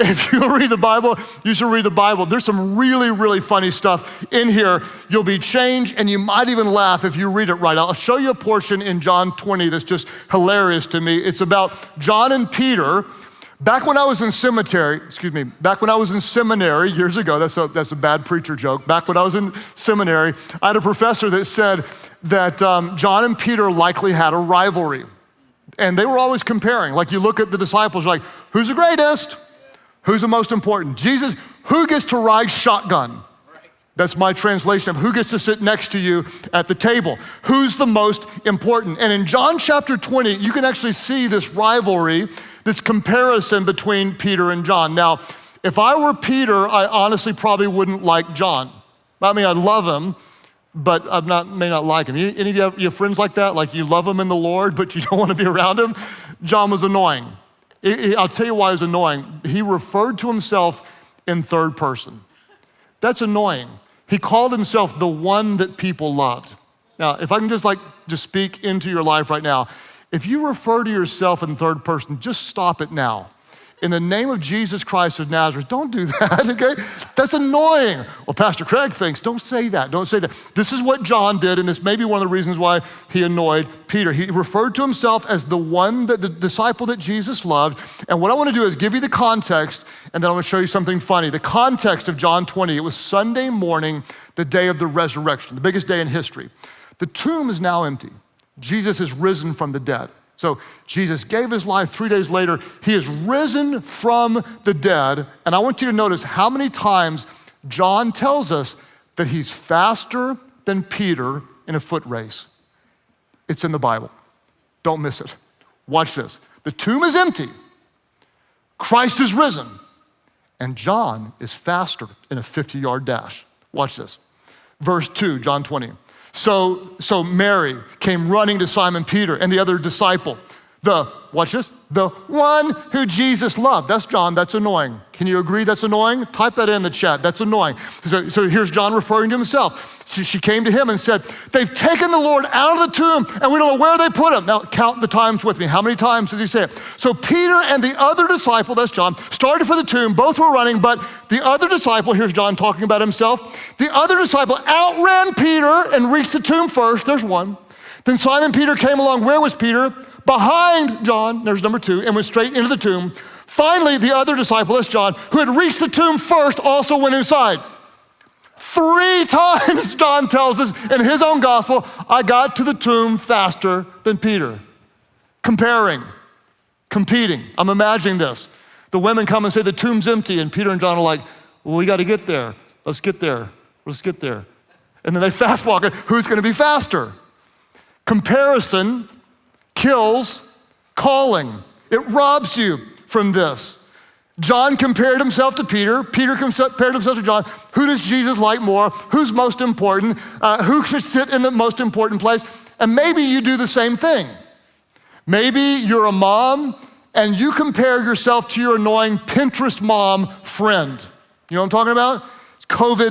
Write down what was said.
If you read the Bible, you should read the Bible. There's some really, really funny stuff in here. You'll be changed, and you might even laugh if you read it right. I'll show you a portion in John 20 that's just hilarious to me. It's about John and Peter. Back when I was in seminary years ago, that's a bad preacher joke. Back when I was in seminary, I had a professor that said that John and Peter likely had a rivalry. And they were always comparing. Like, you look at the disciples, like, who's the greatest? Who's the most important? Jesus, who gets to ride shotgun? That's my translation of who gets to sit next to you at the table. Who's the most important? And in John chapter 20, you can actually see this rivalry, this comparison between Peter and John. Now, if I were Peter, I honestly probably wouldn't like John. I mean, I love him, but may not like him. Any of you have friends like that? Like, you love him in the Lord, but you don't want to be around him? John was annoying. I'll tell you why he was annoying. He referred to himself in third person. That's annoying. He called himself the one that people loved. Now, if I can just speak into your life right now, if you refer to yourself in third person, just stop it now. In the name of Jesus Christ of Nazareth, don't do that, okay? That's annoying. Well, Pastor Craig thinks, don't say that, don't say that. This is what John did, and this may be one of the reasons why he annoyed Peter. He referred to himself as the disciple that Jesus loved, and what I want to do is give you the context, and then I'm going to show you something funny. The context of John 20, it was Sunday morning, the day of the resurrection, the biggest day in history. The tomb is now empty. Jesus is risen from the dead. So Jesus gave his life. 3 days later, he is risen from the dead. And I want you to notice how many times John tells us that he's faster than Peter in a foot race. It's in the Bible. Don't miss it. Watch this. The tomb is empty. Christ is risen. And John is faster in a 50-yard dash. Watch this. Verse 2, John 20. So Mary came running to Simon Peter and the other disciple, watch this, the one who Jesus loved. That's John, that's annoying. Can you agree that's annoying? Type that in the chat, that's annoying. So here's John referring to himself. She came to him and said, they've taken the Lord out of the tomb and we don't know where they put him. Now count the times with me. How many times does he say it? So Peter and the other disciple, that's John, started for the tomb. Both were running, but the other disciple, here's John talking about himself. The other disciple outran Peter and reached the tomb first. There's one. Then Simon Peter came along. Where was Peter? Behind John, there's number 2, and went straight into the tomb. Finally, the other disciple, that's John, who had reached the tomb first, also went inside. 3 times, John tells us in his own gospel, I got to the tomb faster than Peter. Comparing, competing. I'm imagining this. The women come and say the tomb's empty, and Peter and John are like, well, we got to get there. Let's get there. Let's get there. And then they fast walk it. Who's going to be faster? Comparison kills calling. It robs you from this. John compared himself to Peter. Peter compared himself to John. Who does Jesus like more? Who's most important? Who should sit in the most important place? And maybe you do the same thing. Maybe you're a mom and you compare yourself to your annoying Pinterest mom friend. You know what I'm talking about? It's COVID.